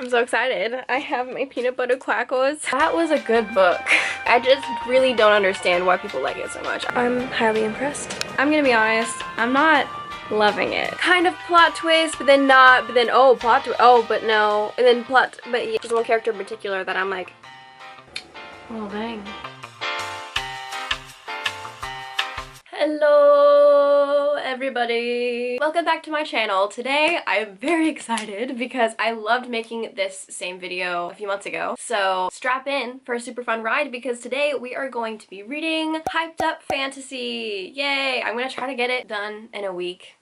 I'm so excited. I have my peanut butter crackers. That was a good book. I just really don't understand why people like it so much. I'm highly impressed. I'm gonna be honest, I'm not loving it. Kind of plot twist, but then not, but then oh, plot twist, oh, but no, and then plot, but yeah, just one character in particular that I'm like, oh dang. Hello everybody! Welcome back to my channel. Today I'm very excited because I loved making this same video a few months ago. So strap in for a super fun ride because today we are going to be reading hyped up fantasy. Yay! I'm gonna try to get it done in a week.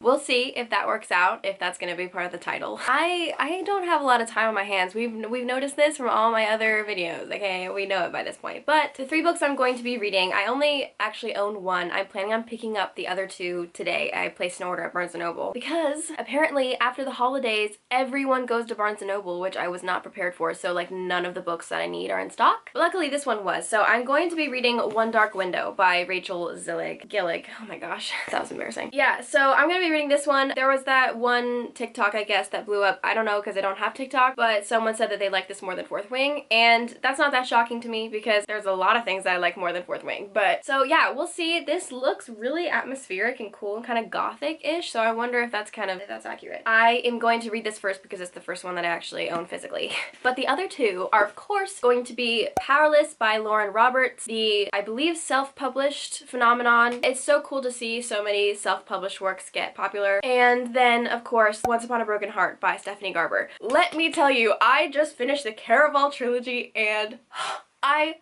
We'll see if that works out, if that's gonna be part of the title. I don't have a lot of time on my hands. We've noticed this from all my other videos, okay? We know it by this point. But the 3 books I'm going to be reading, I only actually own one. I'm planning on picking up the other 2 today. I placed an order at Barnes & Noble because apparently after the holidays, everyone goes to Barnes & Noble, which I was not prepared for, so like none of the books that I need are in stock. But luckily this one was. So I'm going to be reading One Dark Window by Rachel Gillig. Oh my gosh, that was embarrassing. Yeah, so I'm gonna be reading this one. There was that one TikTok, I guess, that blew up. I don't know because I don't have TikTok, but someone said that they liked this more than Fourth Wing, and that's not that shocking to me because there's a lot of things that I like more than Fourth Wing. But so yeah, we'll see. This looks really atmospheric and cool and kind of gothic-ish, so I wonder if that's accurate. I am going to read this first because it's the first one that I actually own physically. But the other 2 are of course going to be Powerless by Lauren Roberts, the, I believe, self-published phenomenon. It's so cool to see so many self-published works get popular. And then, of course, Once Upon a Broken Heart by Stephanie Garber. Let me tell you, I just finished the Caraval trilogy and I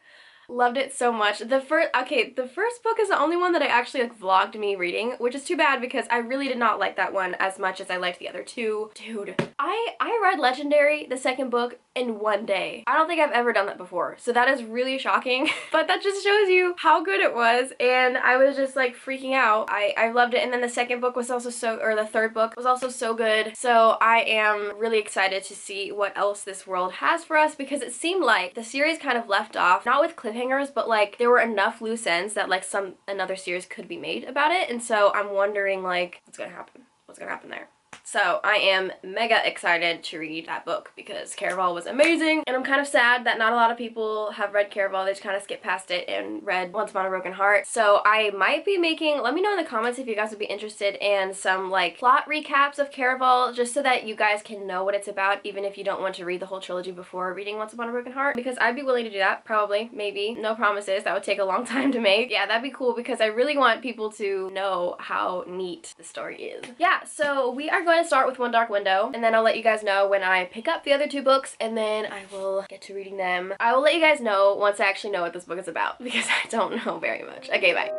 loved it so much. The first book is the only one that I actually like vlogged me reading, which is too bad because I really did not like that one as much as I liked the other 2. Dude, I read Legendary, the second book, in one day. I don't think I've ever done that before, so that is really shocking, but that just shows you how good it was, and I was just like freaking out. I loved it, and then the second book was also the third book was also so good, so I am really excited to see what else this world has for us because it seemed like the series kind of left off, not with cliffhangers, but like there were enough loose ends that like another series could be made about it, and so I'm wondering like what's gonna happen there. So I am mega excited to read that book because Caraval was amazing, and I'm kind of sad that not a lot of people have read Caraval. They just kind of skipped past it and read Once Upon a Broken Heart. So I might be making, let me know in the comments if you guys would be interested in some like plot recaps of Caraval, just so that you guys can know what it's about even if you don't want to read the whole trilogy before reading Once Upon a Broken Heart, because I'd be willing to do that, probably, maybe. No promises, that would take a long time to make. Yeah, that'd be cool because I really want people to know how neat the story is. Yeah, so we are going to start with One Dark Window, and then I'll let you guys know when I pick up the other 2 books, and then I will get to reading them. I will let you guys know once I actually know what this book is about because I don't know very much. Okay, bye.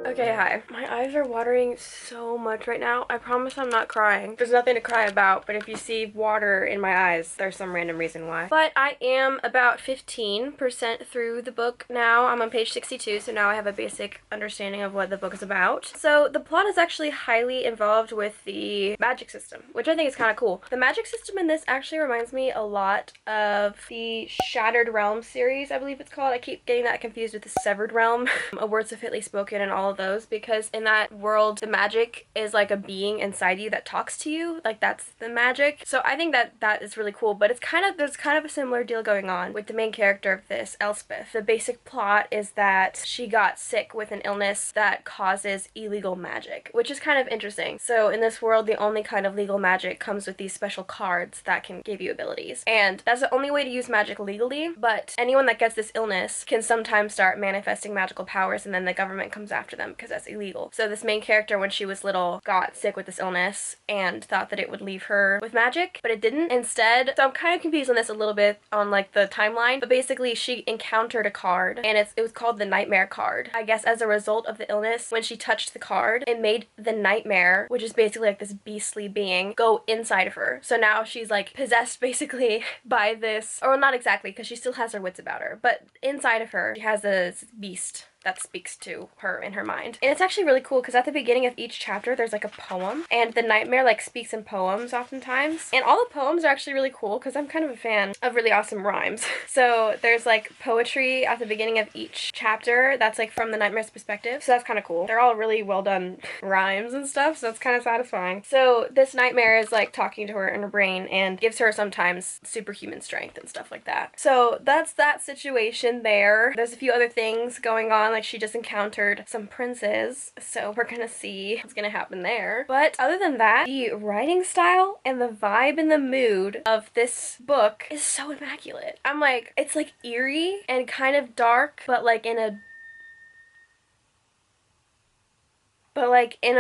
Okay, hi. My eyes are watering so much right now. I promise I'm not crying. There's nothing to cry about, but if you see water in my eyes, there's some random reason why. But I am about 15% through the book now. I'm on page 62, so now I have a basic understanding of what the book is about. So the plot is actually highly involved with the magic system, which I think is kind of cool. The magic system in this actually reminds me a lot of the Shattered Realm series, I believe it's called. I keep getting that confused with the Severed Realm, A Words of Fitly Spoken and all of those, because in that world the magic is like a being inside you that talks to you, like that's the magic. So I think that is really cool, but there's kind of a similar deal going on with the main character of this, Elspeth. The basic plot is that she got sick with an illness that causes illegal magic, which is kind of interesting. So in this world the only kind of legal magic comes with these special cards that can give you abilities, and that's the only way to use magic legally, but anyone that gets this illness can sometimes start manifesting magical powers, and then the government comes after them because that's illegal. So this main character, when she was little, got sick with this illness and thought that it would leave her with magic, but it didn't. Instead, so I'm kind of confused on this a little bit on like the timeline, but basically she encountered a card, and it was called the nightmare card. I guess as a result of the illness, when she touched the card, it made the nightmare, which is basically like this beastly being, go inside of her. So now she's like possessed basically by this, or not exactly, because she still has her wits about her, but inside of her she has this beast that speaks to her in her mind. And it's actually really cool because at the beginning of each chapter there's like a poem, and the nightmare like speaks in poems oftentimes. And all the poems are actually really cool because I'm kind of a fan of really awesome rhymes. So there's like poetry at the beginning of each chapter that's like from the nightmare's perspective. So that's kind of cool. They're all really well done rhymes and stuff, so it's kind of satisfying. So this nightmare is like talking to her in her brain and gives her sometimes superhuman strength and stuff like that. So that's that situation there. There's a few other things going on. Like she just encountered some princes, so we're gonna see what's gonna happen there. But other than that, the writing style and the vibe and the mood of this book is so immaculate. I'm like, it's like eerie and kind of dark, but like in a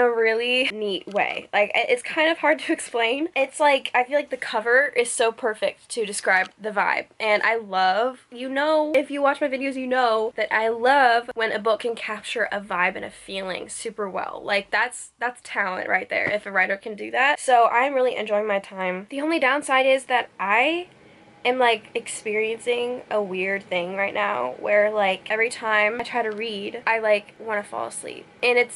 really neat way. Like, it's kind of hard to explain. It's like, I feel like the cover is so perfect to describe the vibe. And I love, you know, if you watch my videos, you know that I love when a book can capture a vibe and a feeling super well. Like, that's talent right there, if a writer can do that. So I'm really enjoying my time. The only downside is that I am like experiencing a weird thing right now where like every time I try to read, I like want to fall asleep. And it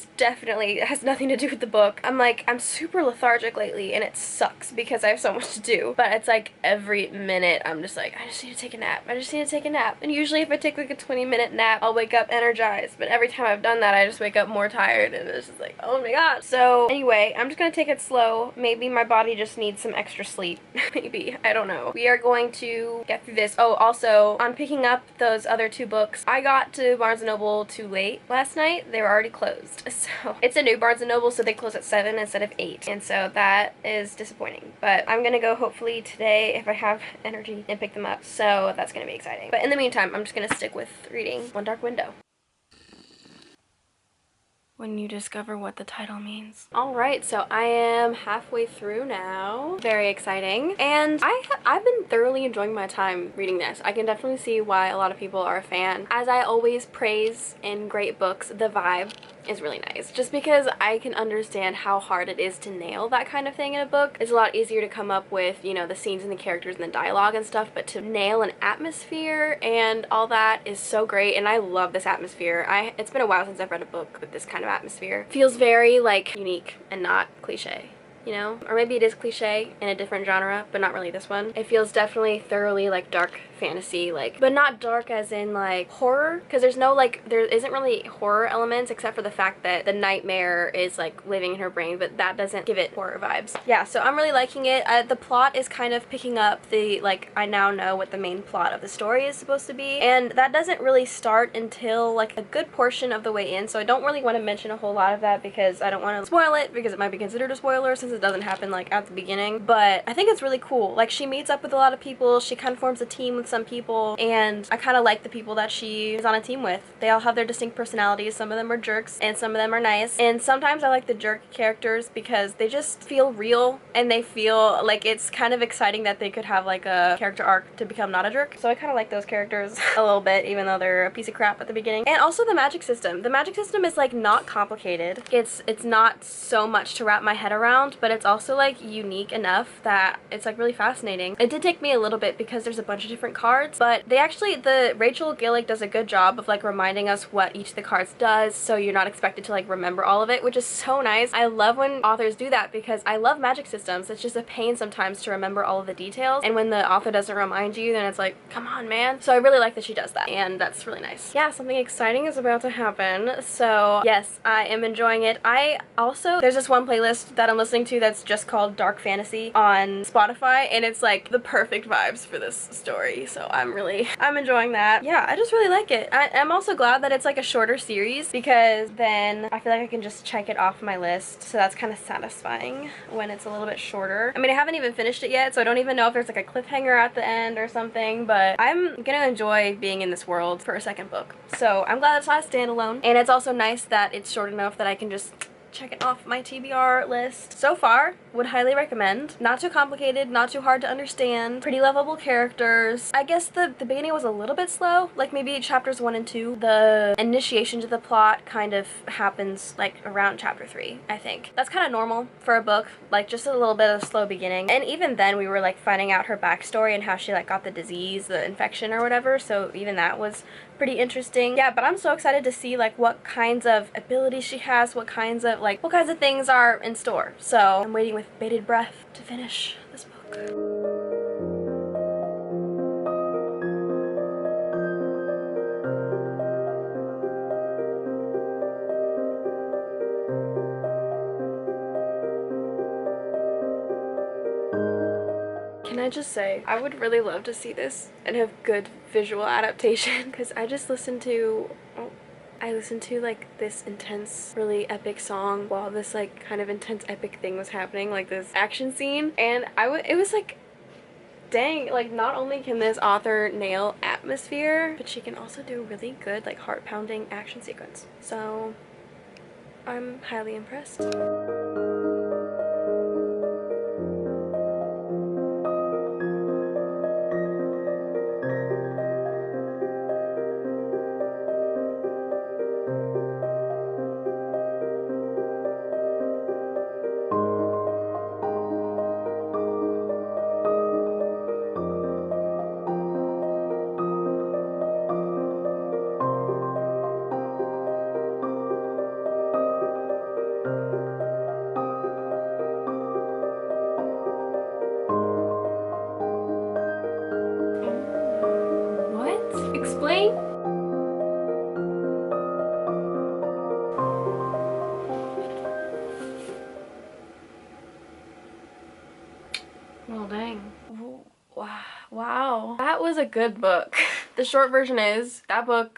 has nothing to do with the book. I'm super lethargic lately, and it sucks because I have so much to do. But it's like every minute I'm just like, I just need to take a nap. I just need to take a nap. And usually if I take like a 20-minute nap, I'll wake up energized. But every time I've done that, I just wake up more tired, and it's just like, oh my god. So anyway, I'm just gonna take it slow. Maybe my body just needs some extra sleep. Maybe. I don't know. We are going to get through this. Oh, also, on picking up those other two books, I got to Barnes & Noble too late last night. They were already closed. So it's a new Barnes & Noble, so they close at 7 instead of 8. And so that is disappointing. But I'm gonna go hopefully today if I have energy and pick them up. So that's gonna be exciting. But in the meantime, I'm just gonna stick with reading One Dark Window. When you discover what the title means. Alright, so I am halfway through now. Very exciting. And I've been thoroughly enjoying my time reading this. I can definitely see why a lot of people are a fan. As I always praise in great books, the vibe is really nice. Just because I can understand how hard it is to nail that kind of thing in a book. It's a lot easier to come up with, you know, the scenes and the characters and the dialogue and stuff, but to nail an atmosphere and all that is so great, and I love this atmosphere. It's been a while since I've read a book with this kind of atmosphere. Feels very, like, unique and not cliche, you know? Or maybe it is cliche in a different genre, but not really this one. It feels definitely thoroughly, like, dark fantasy, like, but not dark as in like horror, because there isn't really horror elements except for the fact that the nightmare is like living in her brain, but that doesn't give it horror vibes. Yeah, so I'm really liking it. The plot is kind of picking up the, like, I now know what the main plot of the story is supposed to be, and that doesn't really start until like a good portion of the way in, so I don't really want to mention a whole lot of that because I don't want to spoil it, because it might be considered a spoiler since it doesn't happen like at the beginning. But I think it's really cool. Like, she meets up with a lot of people, she kind of forms a team with some people, and I kind of like the people that she is on a team with. They all have their distinct personalities. Some of them are jerks and some of them are nice, and sometimes I like the jerk characters because they just feel real and they feel like it's kind of exciting that they could have like a character arc to become not a jerk. So I kind of like those characters a little bit, even though they're a piece of crap at the beginning. And also the magic system. The magic system is like not complicated. It's not so much to wrap my head around, but it's also like unique enough that it's like really fascinating. It did take me a little bit because there's a bunch of different cards, but Rachel Gillick does a good job of like reminding us what each of the cards does, so you're not expected to like remember all of it, which is so nice. I love when authors do that because I love magic systems. It's just a pain sometimes to remember all of the details, and when the author doesn't remind you, then it's like, come on, man. So I really like that she does that, and that's really nice. Yeah, something exciting is about to happen, so yes, I am enjoying it. There's this one playlist that I'm listening to that's just called Dark Fantasy on Spotify, and it's like the perfect vibes for this story, so I'm enjoying that. Yeah, I just really like it. I'm also glad that it's like a shorter series, because then I feel like I can just check it off my list, so that's kind of satisfying when it's a little bit shorter. I mean, I haven't even finished it yet, so I don't even know if there's like a cliffhanger at the end or something, but I'm gonna enjoy being in this world for a second book. So I'm glad it's not a standalone, and it's also nice that it's short enough that I can just check it off my TBR list. So far, would highly recommend. Not too complicated, not too hard to understand, pretty lovable characters. I guess the beginning was a little bit slow, like maybe chapters 1 and 2. The initiation to the plot kind of happens like around chapter 3, I think. That's kind of normal for a book, like just a little bit of slow beginning. And even then we were like finding out her backstory and how she like got the disease, the infection or whatever, so even that was pretty interesting. Yeah, but I'm so excited to see like what kinds of abilities she has, what kinds of things are in store. So I'm waiting with bated breath to finish this book. Can I just say, I would really love to see this and have good visual adaptation, because I listened to like this intense, really epic song while this like kind of intense epic thing was happening, like this action scene, and it was like, dang, like not only can this author nail atmosphere, but she can also do a really good like heart-pounding action sequence. So I'm highly impressed. Explain? Well, dang. Wow. That was a good book. The short version is,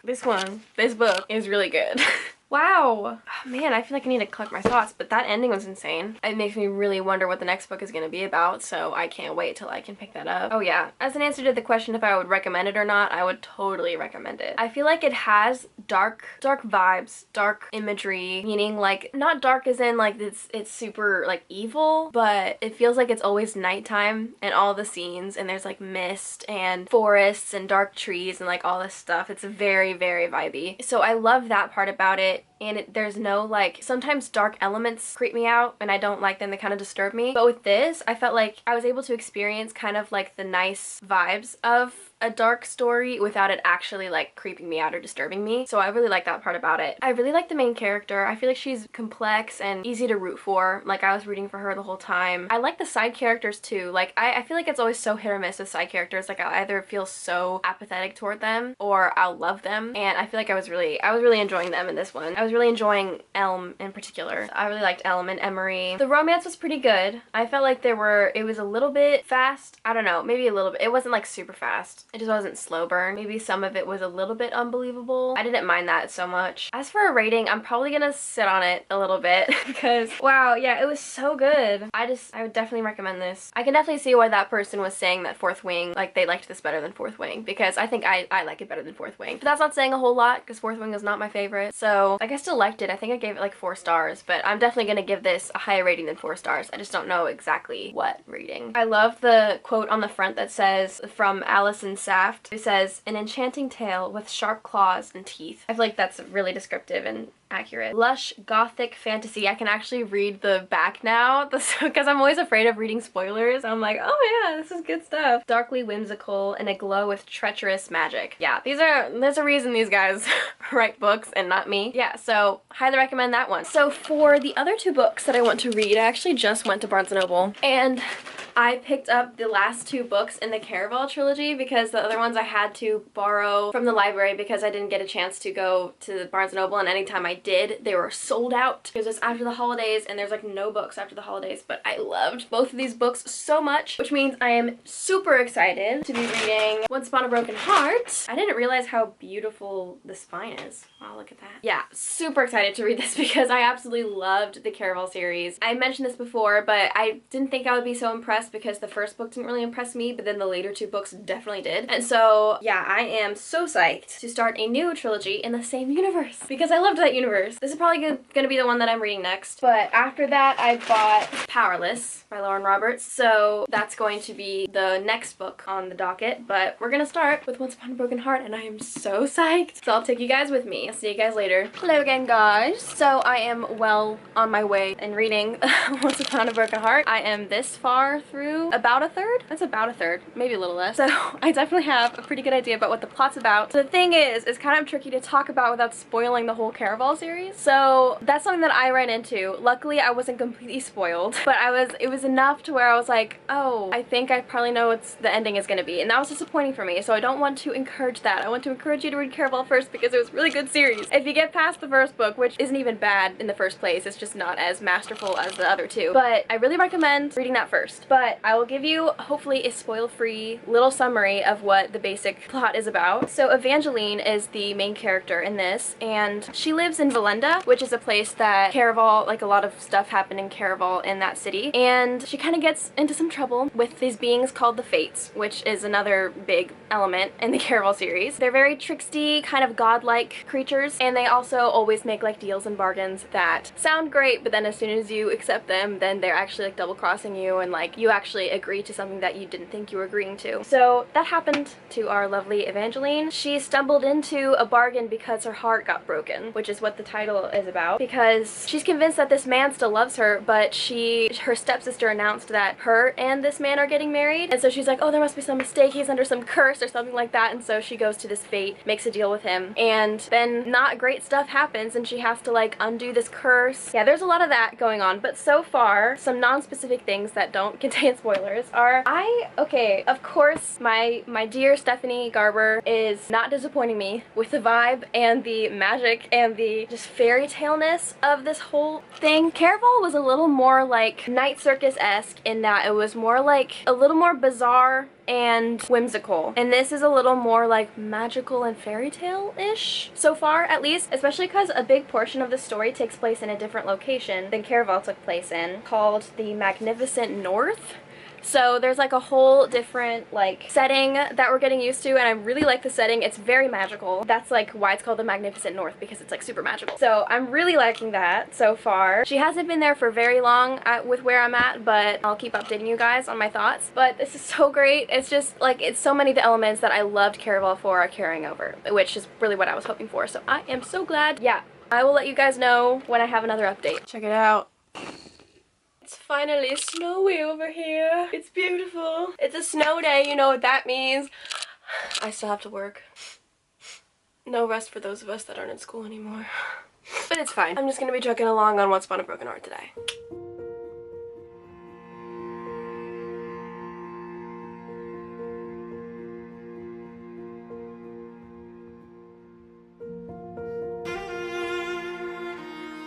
this book is really good. Wow. Oh, man, I feel like I need to collect my thoughts, but that ending was insane. It makes me really wonder what the next book is going to be about, so I can't wait till I can pick that up. Oh yeah, as an answer to the question if I would recommend it or not, I would totally recommend it. I feel like it has dark vibes, dark imagery, meaning like, not dark as in like it's super like evil, but it feels like it's always nighttime and all the scenes, and there's like mist and forests and dark trees and like all this stuff. It's very, very vibey. So I love that part about it. And there's no like, sometimes dark elements creep me out and I don't like them, they kind of disturb me. But with this, I felt like I was able to experience kind of like the nice vibes of a dark story without it actually like creeping me out or disturbing me. So I really like that part about it. I really like the main character. I feel like she's complex and easy to root for. Like I was rooting for her the whole time. I like the side characters too. Like I feel like it's always so hit or miss with side characters. Like I'll either feel so apathetic toward them or I'll love them. And I feel like I was really enjoying them in this one. I was really enjoying Elm in particular. I really liked Elm and Emery. The romance was pretty good. I felt like it was a little bit fast. I don't know, maybe a little bit. It wasn't like super fast. It just wasn't slow burn. Maybe some of it was a little bit unbelievable. I didn't mind that so much. As for a rating, I'm probably gonna sit on it a little bit because wow, yeah, it was so good. I would definitely recommend this. I can definitely see why that person was saying that Fourth Wing, like they liked this better than Fourth Wing, because I think I like it better than Fourth Wing. But that's not saying a whole lot because Fourth Wing is not my favorite. So like I still liked it. I think I gave it like 4 stars, but I'm definitely gonna give this a higher rating than 4 stars. I just don't know exactly what rating. I love the quote on the front that says, from Alison Saft, who says, "An enchanting tail with sharp claws and teeth." I feel like that's really descriptive and accurate. Lush gothic fantasy. I can actually read the back now because I'm always afraid of reading spoilers. I'm like, oh yeah, this is good stuff. Darkly whimsical and aglow with treacherous magic. Yeah, there's a reason these guys write books and not me. Yeah, so highly recommend that one. So for the other 2 books that I want to read, I actually just went to Barnes & Noble and I picked up the last 2 books in the Caraval trilogy because the other ones I had to borrow from the library because I didn't get a chance to go to Barnes & Noble, and anytime I did, they were sold out. It was just after the holidays, and there's like no books after the holidays, but I loved both of these books so much, which means I am super excited to be reading Once Upon a Broken Heart. I didn't realize how beautiful the spine is. Wow, look at that. Yeah, super excited to read this because I absolutely loved the Caraval series. I mentioned this before, but I didn't think I would be so impressed because the first book didn't really impress me, but then the later 2 books definitely did. And so, yeah, I am so psyched to start a new trilogy in the same universe because I loved that universe. This is probably gonna be the one that I'm reading next. But after that, I bought Powerless by Lauren Roberts, so that's going to be the next book on the docket, but we're gonna start with Once Upon a Broken Heart, and I am so psyched. So I'll take you guys with me. I'll see you guys later. Hello again, guys. So I am well on my way in reading Once Upon a Broken Heart. I am this far through, about a third? That's about a third, maybe a little less. So I definitely have a pretty good idea about what the plot's about. The thing is, it's kind of tricky to talk about without spoiling the whole Caraval series. So that's something that I ran into. Luckily, I wasn't completely spoiled, but it was enough to where I was like, oh, I think I probably know what the ending is going to be, and that was disappointing for me, so I don't want to encourage that. I want to encourage you to read Caraval first because it was a really good series. If you get past the first book, which isn't even bad in the first place, it's just not as masterful as the other 2, but I really recommend reading that first. But I will give you, hopefully, a spoil-free little summary of what the basic plot is about. So Evangeline is the main character in this, and she lives in Valenda, which is a place that Caraval, like a lot of stuff happened in Caraval in that city, and she kind of gets into some trouble with these beings called the Fates, which is another big element in the Caraval series. They're very tricksty, kind of godlike creatures, and they also always make like deals and bargains that sound great, but then as soon as you accept them, then they're actually like double-crossing you, and like you actually agree to something that you didn't think you were agreeing to. So that happened to our lovely Evangeline. She stumbled into a bargain because her heart got broken, which is what the title is about, because she's convinced that this man still loves her, but her stepsister announced that her and this man are getting married, and so she's like, oh, there must be some mistake, he's under some curse or something like that, and so she goes to this Fate, makes a deal with him, and then not great stuff happens, and she has to like undo this curse. Yeah, there's a lot of that going on, but so far, some non-specific things that don't contain spoilers are, okay, of course, my dear Stephanie Garber is not disappointing me with the vibe and the magic and the just fairy tale-ness of this whole thing. Caraval was a little more like Night Circus-esque in that it was more like a little more bizarre and whimsical, and this is a little more like magical and fairy tale-ish so far, at least, especially because a big portion of the story takes place in a different location than Caraval took place in, called the Magnificent North. So there's like a whole different like setting that we're getting used to, and I really like the setting. It's very magical. That's like why it's called the Magnificent North, because it's like super magical. So I'm really liking that so far. She hasn't been there for very long with where I'm at, but I'll keep updating you guys on my thoughts. But this is so great. It's just like, it's so many of the elements that I loved Caraval for are carrying over, which is really what I was hoping for. So I am so glad. Yeah, I will let you guys know when I have another update. Check it out. It's finally snowy over here. It's beautiful. It's a snow day, you know what that means. I still have to work. No rest for those of us that aren't in school anymore. But it's fine. I'm just gonna be trucking along on Once Upon a Broken Heart today.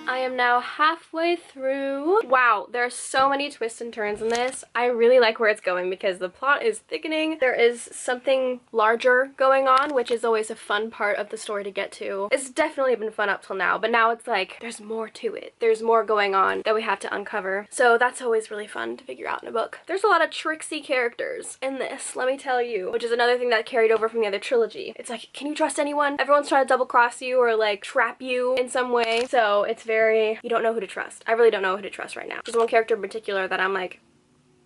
I am now halfway through. Wow, there are so many twists and turns in this. I really like where it's going because the plot is thickening. There is something larger going on, which is always a fun part of the story to get to. It's definitely been fun up till now, but now it's like there's more to it. There's more going on that we have to uncover. So that's always really fun to figure out in a book. There's a lot of tricksy characters in this, let me tell you, which is another thing that carried over from the other trilogy. It's like, can you trust anyone? Everyone's trying to double cross you or like trap you in some way. So it's very, you don't know who to trust. I really don't know who to trust right now. There's one character in particular that I'm like,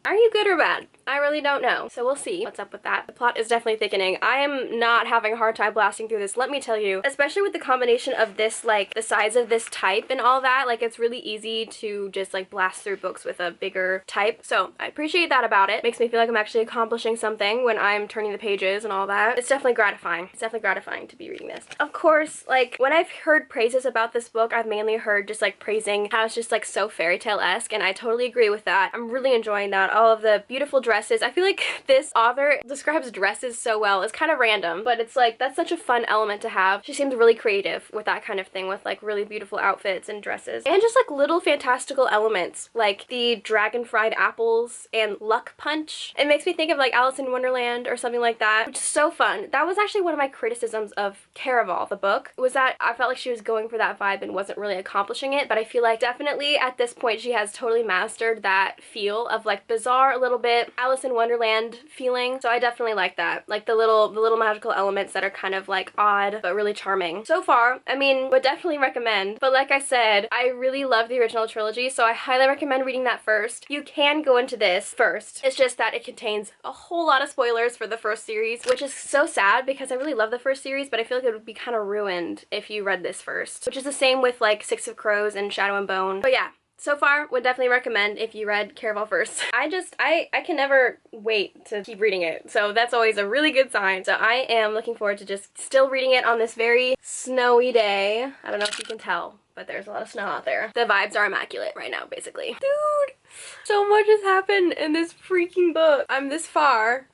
are you good or bad? I really don't know. So we'll see what's up with that. The plot is definitely thickening. I am not having a hard time blasting through this, let me tell you. Especially with the combination of this, like, the size of this type and all that. Like, it's really easy to just, like, blast through books with a bigger type. So I appreciate that about it. Makes me feel like I'm actually accomplishing something when I'm turning the pages and all that. It's definitely gratifying. It's definitely gratifying to be reading this. Of course, like, when I've heard praises about this book, I've mainly heard just, like, praising how it's just, like, so fairy tale-esque, and I totally agree with that. I'm really enjoying that all of the beautiful dresses. I feel like this author describes dresses so well. It's kind of random, but it's like, that's such a fun element to have. She seems really creative with that kind of thing, with like really beautiful outfits and dresses. And just like little fantastical elements, like the dragon fried apples and luck punch. It makes me think of like Alice in Wonderland or something like that, which is so fun. That was actually one of my criticisms of Caraval, the book, was that I felt like she was going for that vibe and wasn't really accomplishing it, but I feel like definitely at this point she has totally mastered that feel of like bizarre, a little bit Alice in Wonderland feeling. So I definitely like that. Like the little magical elements that are kind of like odd but really charming. So far, I mean, would definitely recommend, but like I said, I really love the original trilogy, so I highly recommend reading that first. You can go into this first. It's just that it contains a whole lot of spoilers for the first series, which is so sad because I really love the first series, but I feel like it would be kind of ruined if you read this first, which is the same with like Six of Crows and Shadow and Bone. But yeah, so far, would definitely recommend if you read Caraval first. I can never wait to keep reading it, so that's always a really good sign. So I am looking forward to just still reading it on this very snowy day. I don't know if you can tell, but there's a lot of snow out there. The vibes are immaculate right now, basically. Dude, so much has happened in this freaking book. I'm this far,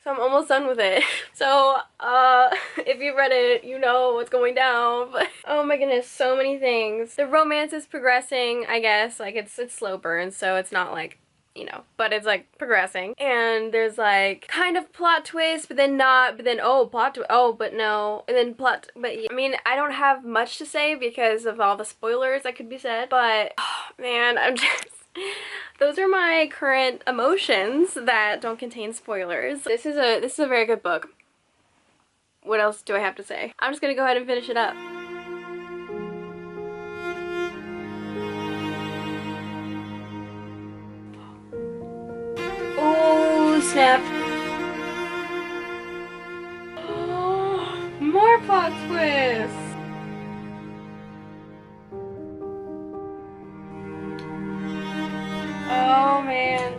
so I'm almost done with it. So, if you read it, you know what's going down, but oh my goodness, so many things. The romance is progressing, I guess. Like, it's slow burn, so it's not like, you know, but it's like progressing. And there's like kind of plot twist, but then not, but then oh, plot twist, oh, but no, and then plot, but yeah. I mean, I don't have much to say because of all the spoilers that could be said, but oh, man, I'm just, those are my current emotions that don't contain spoilers. This is a very good book. What else do I have to say? I'm just gonna go ahead and finish it up. Oh, snap. Oh, more plot twists. Oh man,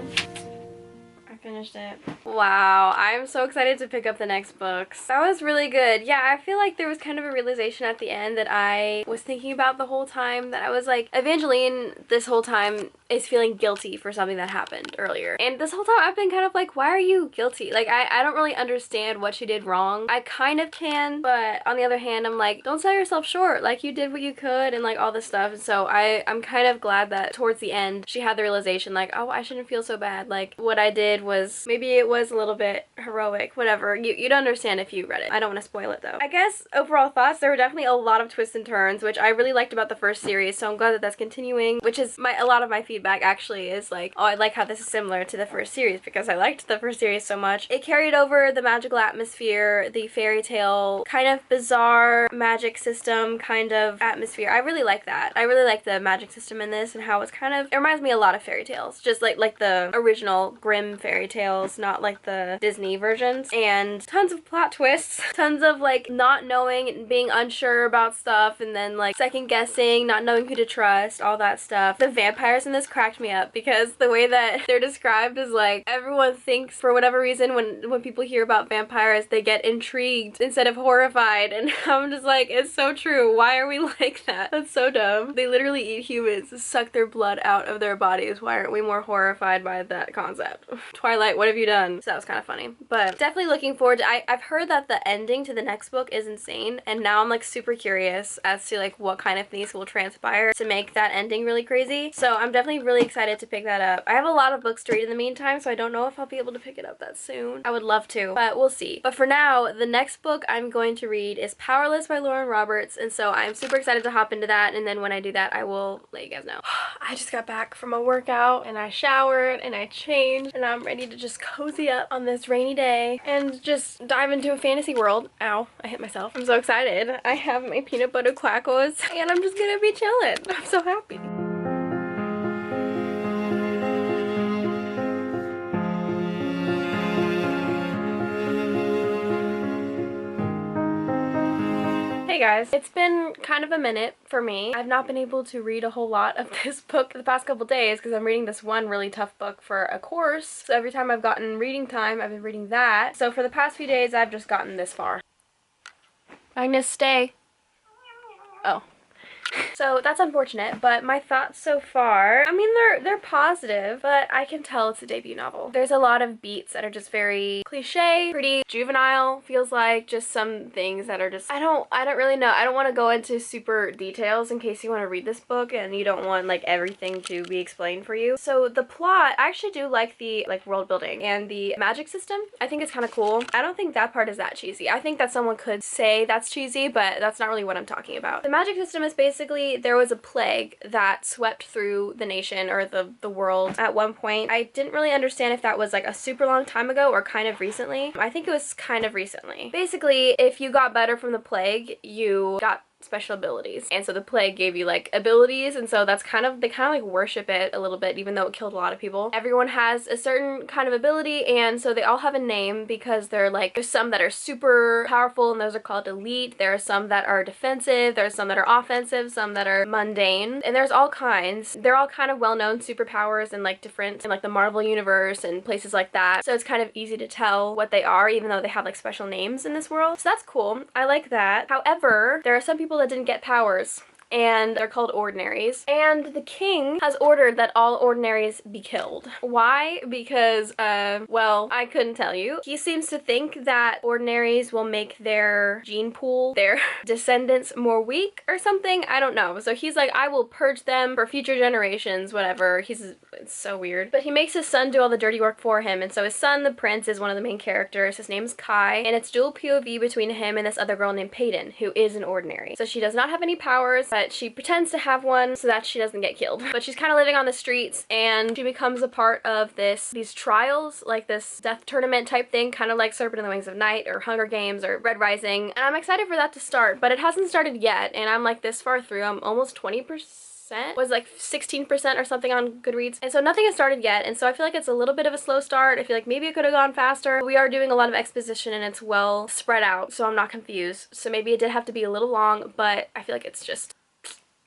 I finished it. Wow, I'm so excited to pick up the next books. That was really good. Yeah, I feel like there was kind of a realization at the end that I was thinking about the whole time, that I was like, Evangeline this whole time is feeling guilty for something that happened earlier. And this whole time I've been kind of like, why are you guilty? Like, I don't really understand what she did wrong. I kind of can, but on the other hand, I'm like, don't sell yourself short. Like, you did what you could and like all this stuff. And so I'm kind of glad that towards the end she had the realization like, oh, I shouldn't feel so bad. Like, what I did was, maybe it was a little bit heroic, whatever. You'd understand if you read it. I don't want to spoil it though. I guess overall thoughts, there were definitely a lot of twists and turns, which I really liked about the first series, so I'm glad that that's continuing, which is a lot of my feedback actually is like, oh, I like how this is similar to the first series because I liked the first series so much. It carried over the magical atmosphere, the fairy tale, kind of bizarre magic system kind of atmosphere. I really like that. I really like the magic system in this and how it's kind of, it reminds me a lot of fairy tales, just like the original Grimm fairy tales, not like the Disney versions, and tons of plot twists, tons of like not knowing and being unsure about stuff, and then like second guessing, not knowing who to trust, all that stuff. The vampires in this cracked me up because the way that they're described is like, everyone thinks for whatever reason when people hear about vampires they get intrigued instead of horrified, and I'm just like, it's so true. Why are we like that? That's so dumb. They literally eat humans, suck their blood out of their bodies. Why aren't we more horrified by that concept? Twilight, what have you done? So that was kind of funny, but definitely looking forward to, I've heard that the ending to the next book is insane, and now I'm like super curious as to like what kind of things will transpire to make that ending really crazy. So I'm definitely really excited to pick that up. I have a lot of books to read in the meantime, so I don't know if I'll be able to pick it up that soon. I would love to, but we'll see. But for now, the next book I'm going to read is Powerless by Lauren Roberts, and so I'm super excited to hop into that, and then when I do that, I will let you guys know. I just got back from a workout, and I showered, and I changed, and I'm ready to just cozy up on this rainy day and just dive into a fantasy world. Ow, I hit myself. I'm so excited. I have my peanut butter quackos, and I'm just gonna be chilling. I'm so happy. Hey guys, it's been kind of a minute for me. I've not been able to read a whole lot of this book the past couple days because I'm reading this one really tough book for a course. So every time I've gotten reading time, I've been reading that. So for the past few days, I've just gotten this far. Agnes, stay. Oh. So that's unfortunate, but my thoughts so far, I mean, they're positive, but I can tell it's a debut novel. There's a lot of beats that are just very cliche, pretty juvenile, feels like, just some things that are just, I don't really know. I don't want to go into super details in case you want to read this book and you don't want like everything to be explained for you. So the plot, I actually do like the world building and the magic system. I think it's kind of cool. I don't think that part is that cheesy. I think that someone could say that's cheesy, but that's not really what I'm talking about. The magic system is basically, there was a plague that swept through the nation or the world at one point. I didn't really understand if that was like a super long time ago or kind of recently. I think it was kind of recently. Basically, if you got better from the plague, you got special abilities, and so the plague gave you like abilities, and so that's kind of, they kind of like worship it a little bit, even though it killed a lot of people. Everyone has a certain kind of ability, and so they all have a name because they're like, there's some that are super powerful and those are called elite, there are some that are defensive, there's some that are offensive, some that are mundane, and there's all kinds. They're all kind of well-known superpowers and like different in like the Marvel universe and places like that, so it's kind of easy to tell what they are even though they have like special names in this world. So that's cool. I like that. However, there are some people that didn't get powers, and they're called ordinaries, and the king has ordered that all ordinaries be killed. Why? Because, well, I couldn't tell you. He seems to think that ordinaries will make their gene pool, their descendants, more weak or something. I don't know. So he's like, I will purge them for future generations, whatever. It's so weird. But he makes his son do all the dirty work for him, and so his son, the prince, is one of the main characters. His name's Kai, and it's dual POV between him and this other girl named Peyton, who is an ordinary. So she does not have any powers, but she pretends to have one so that she doesn't get killed. But she's kind of living on the streets, and she becomes a part of these trials, like this death tournament type thing, kind of like Serpent in the Wings of Night or Hunger Games or Red Rising. And I'm excited for that to start, but it hasn't started yet, and I'm like this far through. I'm almost 20%. Was like 16% or something on Goodreads, and so nothing has started yet, and so I feel like it's a little bit of a slow start. I feel like maybe it could have gone faster. We are doing a lot of exposition and it's well spread out, so I'm not confused. So maybe it did have to be a little long, but I feel like it's just,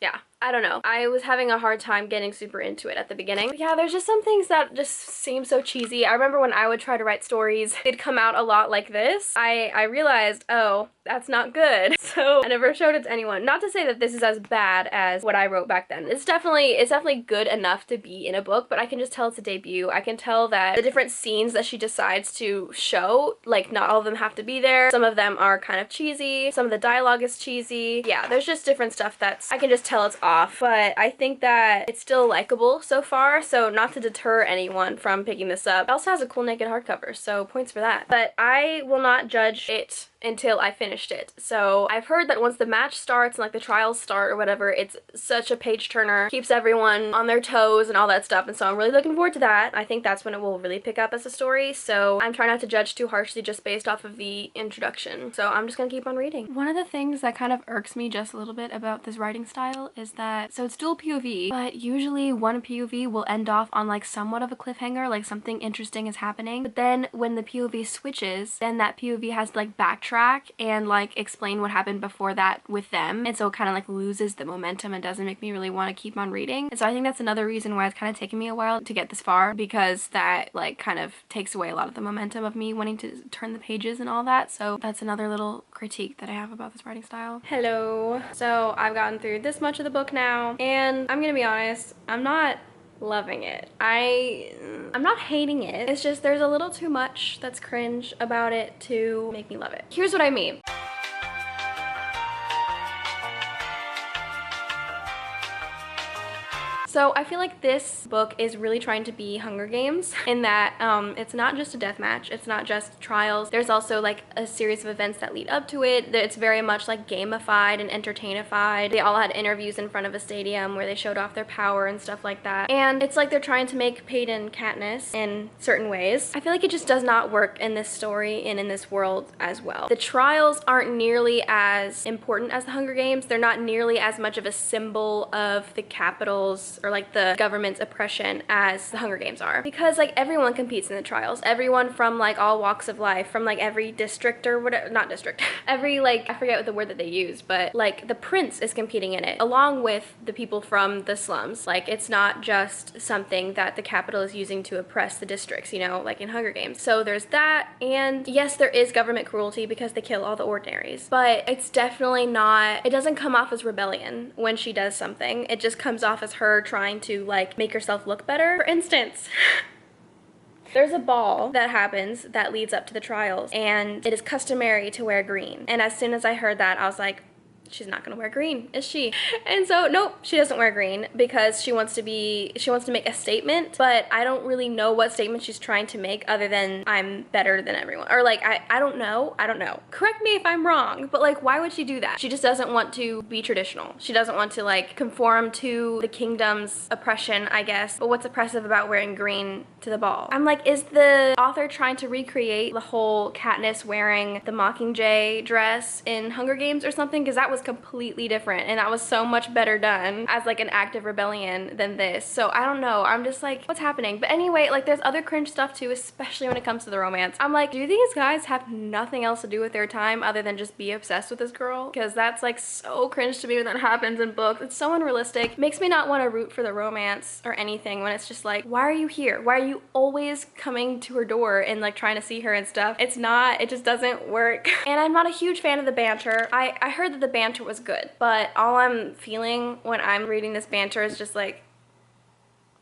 yeah, I don't know. I was having a hard time getting super into it at the beginning. But yeah, there's just some things that just seem so cheesy. I remember when I would try to write stories, they'd come out a lot like this. I realized, oh, that's not good. So I never showed it to anyone. Not to say that this is as bad as what I wrote back then. It's definitely good enough to be in a book, but I can just tell it's a debut. I can tell that the different scenes that she decides to show, like not all of them have to be there. Some of them are kind of cheesy. Some of the dialogue is cheesy. Yeah, there's just different stuff that's, I can just tell it's off, but I think that it's still likable so far, so not to deter anyone from picking this up. It also has a cool naked hardcover, so points for that. But I will not judge it until I finished it. So I've heard that once the match starts and like the trials start or whatever, it's such a page turner, keeps everyone on their toes and all that stuff, and so I'm really looking forward to that. I think that's when it will really pick up as a story, so I'm trying not to judge too harshly just based off of the introduction. So I'm just gonna keep on reading. One of the things that kind of irks me just a little bit about this writing style is that, so it's dual POV, but usually one POV will end off on like somewhat of a cliffhanger, like something interesting is happening, but then when the POV switches, then that POV has to like backtrack and like explain what happened before that with them, and so it kind of like loses the momentum and doesn't make me really want to keep on reading. And so I think that's another reason why it's kind of taken me a while to get this far, because that like kind of takes away a lot of the momentum of me wanting to turn the pages and all that. So that's another little critique that I have about this writing style. Hello. So I've gotten through this much of the book now, and I'm gonna be honest, I'm not loving it. I'm not hating it. It's just there's a little too much that's cringe about it to make me love it. Here's what I mean. So I feel like this book is really trying to be Hunger Games in that it's not just a death match, it's not just trials. There's also like a series of events that lead up to it. It's very much like gamified and entertainified. They all had interviews in front of a stadium where they showed off their power and stuff like that. And it's like they're trying to make Peyton Katniss in certain ways. I feel like it just does not work in this story and in this world as well. The trials aren't nearly as important as the Hunger Games. They're not nearly as much of a symbol of the Capitol's or like the government's oppression as the Hunger Games are. Because like everyone competes in the trials. Everyone from like all walks of life, from like every district or whatever, not district, every like, I forget what the word that they use, but like the prince is competing in it along with the people from the slums. Like it's not just something that the capital is using to oppress the districts, you know, like in Hunger Games. So there's that, and yes, there is government cruelty because they kill all the ordinaries, but it's definitely not, it doesn't come off as rebellion when she does something. It just comes off as her trying to like make herself look better. For instance, there's a ball that happens that leads up to the trials, and it is customary to wear green. And as soon as I heard that, I was like, she's not gonna wear green, is she? And so, nope, she doesn't wear green because she wants to make a statement, but I don't really know what statement she's trying to make other than I'm better than everyone. Or like, I don't know. Correct me if I'm wrong, but like, why would she do that? She just doesn't want to be traditional. She doesn't want to like conform to the kingdom's oppression, I guess. But what's oppressive about wearing green to the ball? I'm like, is the author trying to recreate the whole Katniss wearing the Mockingjay dress in Hunger Games or something? Because that was completely different, and that was so much better done as like an act of rebellion than this. So I don't know, I'm just like, what's happening? But anyway, like there's other cringe stuff too, especially when it comes to the romance. I'm like, do these guys have nothing else to do with their time other than just be obsessed with this girl? Because that's like so cringe to me when that happens in books. It's so unrealistic. Makes me not want to root for the romance or anything when it's just like, why are you here? Why are you always coming to her door and like trying to see her and stuff? It's not, it just doesn't work. And I'm not a huge fan of the banter. I heard that the banter was good, but all I'm feeling when I'm reading this banter is just like,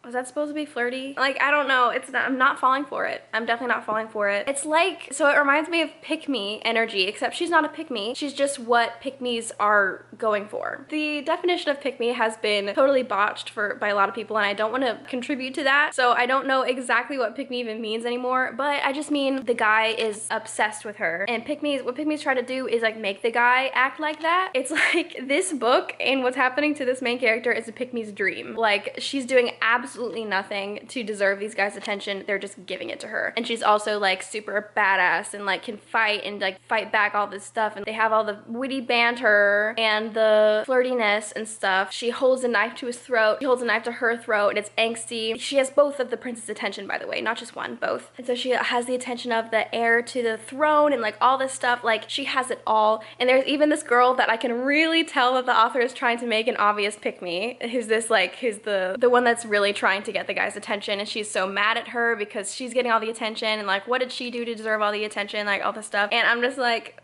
was that supposed to be flirty? Like, I don't know. It's not, I'm not falling for it. I'm definitely not falling for it. It's like, so it reminds me of pick-me energy, except she's not a pick-me. She's just what pick-me's are going for. The definition of pick-me has been totally botched by a lot of people, and I don't want to contribute to that. So I don't know exactly what pick-me even means anymore, but I just mean the guy is obsessed with her. And what pick-me's try to do is like make the guy act like that. It's like this book and what's happening to this main character is a pick-me's dream. Like, she's doing absolutely nothing to deserve these guys' attention. They're just giving it to her. And she's also like super badass and like can fight and like fight back all this stuff. And they have all the witty banter and the flirtiness and stuff. She holds a knife to his throat. He holds a knife to her throat, and it's angsty. She has both of the prince's attention, by the way, not just one, both. And so she has the attention of the heir to the throne and like all this stuff. Like, she has it all. And there's even this girl that I can really tell that the author is trying to make an obvious pick-me, who's the one that's really trying to get the guy's attention, and she's so mad at her because she's getting all the attention, and like, what did she do to deserve all the attention, like all this stuff. And I'm just like,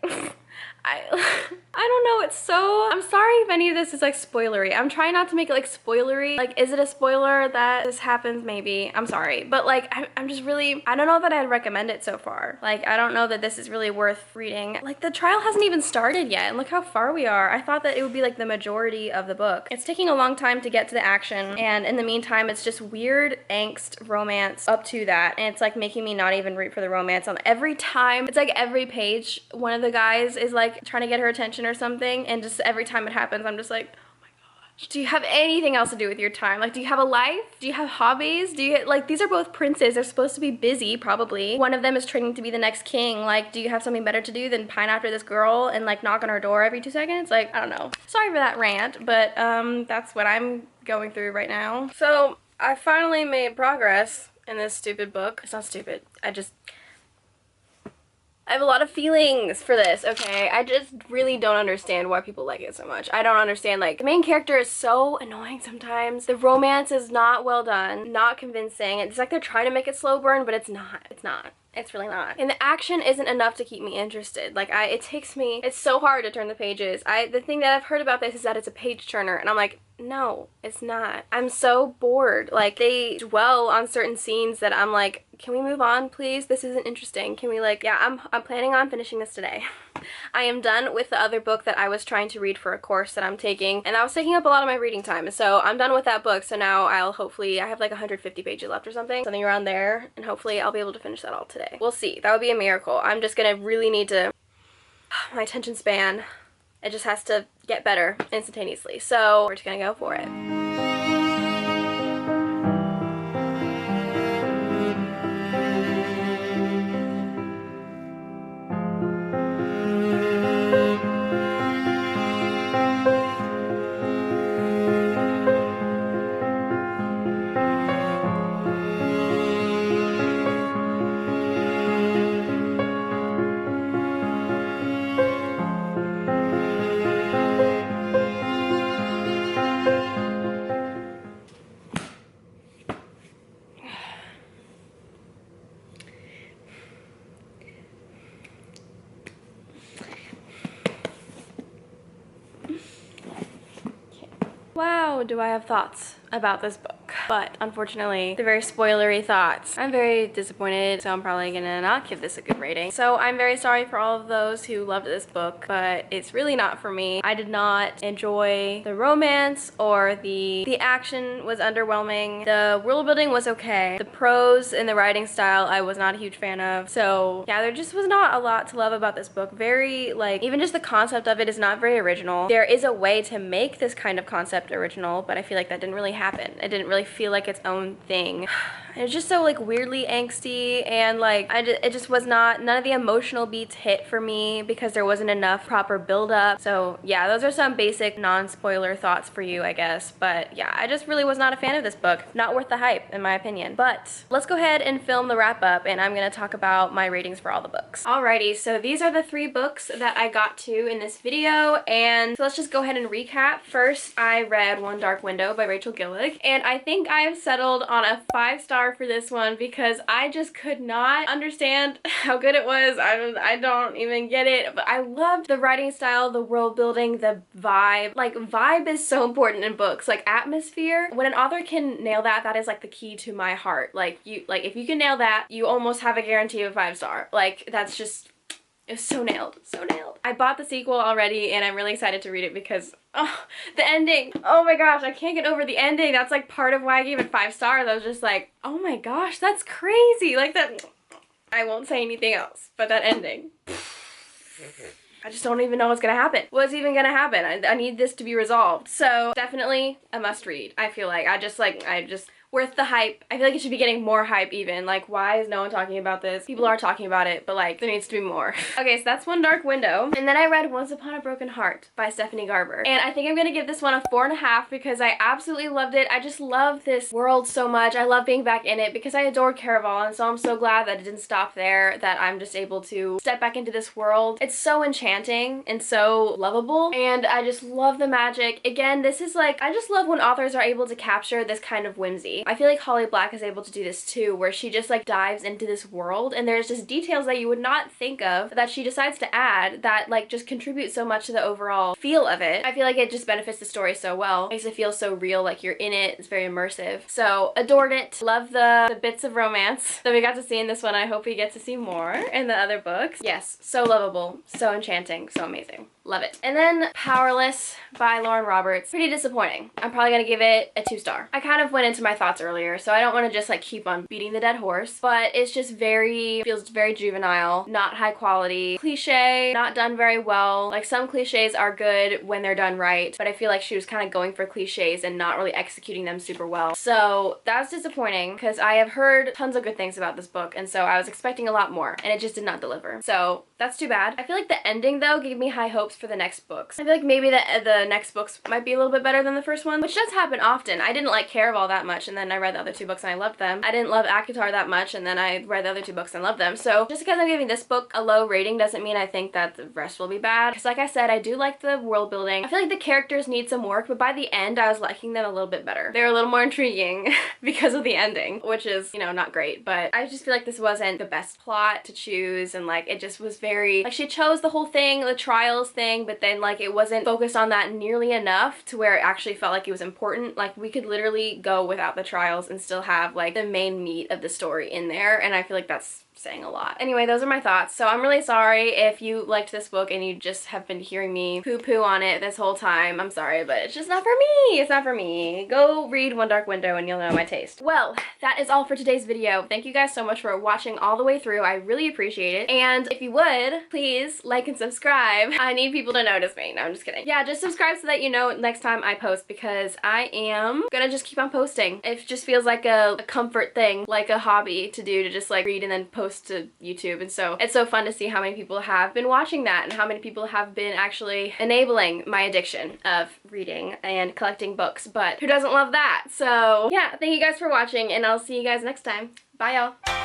I don't know, it's so, I'm sorry if any of this is like spoilery. I'm trying not to make it like spoilery. Like, is it a spoiler that this happens? Maybe. I'm sorry. But like, I'm just really, I don't know that I'd recommend it so far. Like, I don't know that this is really worth reading. Like, the trial hasn't even started yet, and look how far we are. I thought that it would be like the majority of the book. It's taking a long time to get to the action, and in the meantime, it's just weird angst romance up to that, and it's like making me not even root for the romance. On every time, it's like every page, one of the guys is like trying to get her attention or something, and just every time it happens, I'm just like, oh my gosh, do you have anything else to do with your time? Like, do you have a life? Do you have hobbies? Do you, like, these are both princes, they're supposed to be busy, probably. One of them is training to be the next king. Like, do you have something better to do than pine after this girl and like knock on her door every 2 seconds? Like, I don't know. Sorry for that rant, but that's what I'm going through right now. So I finally made progress in this stupid book. It's not stupid, I have a lot of feelings for this, okay? I just really don't understand why people like it so much. I don't understand, like, the main character is so annoying sometimes. The romance is not well done, not convincing. It's like they're trying to make it slow burn, but it's not. It's not. It's really not. And the action isn't enough to keep me interested. Like, it's so hard to turn the pages. The thing that I've heard about this is that it's a page turner, and I'm like, no, it's not. I'm so bored. Like, they dwell on certain scenes that I'm like, can we move on, please? This isn't interesting. Can we, like, yeah, I'm planning on finishing this today. I am done with the other book that I was trying to read for a course that I'm taking, and that was taking up a lot of my reading time. So I'm done with that book, so now I have like 150 pages left or something around there, and hopefully I'll be able to finish that all today. We'll see. That would be a miracle. I'm just gonna really need to, my attention span, it just has to get better instantaneously. So we're just gonna go for it. Wow, do I have thoughts about this book. But unfortunately, they're very spoilery thoughts. I'm very disappointed, so I'm probably gonna not give this a good rating. So I'm very sorry for all of those who loved this book, but it's really not for me. I did not enjoy the romance or the action was underwhelming. The world building was okay. The prose and the writing style I was not a huge fan of. So yeah, there just was not a lot to love about this book. Very, like, even just the concept of it is not very original. There is a way to make this kind of concept original, but I feel like that didn't really happen. It didn't really feel like its own thing. It was just so like weirdly angsty, and like it just was not, none of the emotional beats hit for me because there wasn't enough proper build up. So yeah, those are some basic non-spoiler thoughts for you, I guess. But yeah, I just really was not a fan of this book. Not worth the hype, in my opinion. But let's go ahead and film the wrap up, and I'm gonna talk about my ratings for all the books. Alrighty, so these are the 3 books that I got to in this video, and so let's just go ahead and recap. First, I read One Dark Window by Rachel Gillig, and I think I have settled on a 5-star for this one because I just could not understand how good it was. I don't even get it, but I loved the writing style, the world building, the vibe. Like, vibe is so important in books. Like, atmosphere, when an author can nail that, that is like the key to my heart. Like, if you can nail that, you almost have a guarantee of 5-star. Like, that's just, it's so nailed, so nailed. I bought the sequel already, and I'm really excited to read it because, oh, the ending. Oh my gosh, I can't get over the ending. That's like part of why I gave it 5 stars. I was just like, oh my gosh, that's crazy. Like that, I won't say anything else, but that ending. I just don't even know what's gonna happen. What's even gonna happen? I need this to be resolved. So definitely a must read. I feel like I just worth the hype. I feel like it should be getting more hype even. Like, why is no one talking about this? People are talking about it, but like, there needs to be more. Okay, so that's One Dark Window. And then I read Once Upon a Broken Heart by Stephanie Garber. And I think I'm gonna give this one a 4.5 because I absolutely loved it. I just love this world so much. I love being back in it because I adored Caraval, and so I'm so glad that it didn't stop there, that I'm just able to step back into this world. It's so enchanting and so lovable, and I just love the magic. Again, this is like, I just love when authors are able to capture this kind of whimsy. I feel like Holly Black is able to do this too, where she just like dives into this world, and there's just details that you would not think of that she decides to add that like just contribute so much to the overall feel of it. I feel like it just benefits the story so well. Makes it feel so real, like you're in it. It's very immersive. So adored it. Love the bits of romance that we got to see in this one. I hope we get to see more in the other books. Yes, so lovable, so enchanting, so amazing. Love it. And then Powerless by Lauren Roberts. Pretty disappointing. I'm probably gonna give it a 2-star. I kind of went into my thoughts earlier, so I don't want to just like keep on beating the dead horse, but it's just feels very juvenile, not high quality, cliche, not done very well. Like, some cliches are good when they're done right, but I feel like she was kind of going for cliches and not really executing them super well. So that's disappointing because I have heard tons of good things about this book, and so I was expecting a lot more, and it just did not deliver. So that's too bad. I feel like the ending though gave me high hopes for the next books. I feel like maybe the next books might be a little bit better than the first one, which does happen often. I didn't like Caraval that much, and then I read the other 2 books and I loved them. I didn't love Akatar that much, and then I read the other 2 books and loved them. So just because I'm giving this book a low rating doesn't mean I think that the rest will be bad. Because like I said, I do like the world building. I feel like the characters need some work, but by the end I was liking them a little bit better. They're a little more intriguing because of the ending, which is, you know, not great, but I just feel like this wasn't the best plot to choose, and like it just was very, like, she chose the whole thing, the trials thing, but then like it wasn't focused on that nearly enough to where it actually felt like it was important. Like, we could literally go without the trials and still have like the main meat of the story in there, and I feel like that's saying a lot. Anyway, those are my thoughts. So I'm really sorry if you liked this book and you just have been hearing me poo-poo on it this whole time. I'm sorry, but it's just not for me. It's not for me. Go read One Dark Window and you'll know my taste. Well, that is all for today's video. Thank you guys so much for watching all the way through. I really appreciate it. And if you would, please like and subscribe. I need people to notice me. No, I'm just kidding. Yeah, just subscribe so that you know next time I post, because I am gonna just keep on posting. It just feels like a comfort thing, like a hobby to do, to just like read and then post to YouTube, and so it's so fun to see how many people have been watching that and how many people have been actually enabling my addiction of reading and collecting books. But who doesn't love that? So yeah, thank you guys for watching, and I'll see you guys next time. Bye, y'all.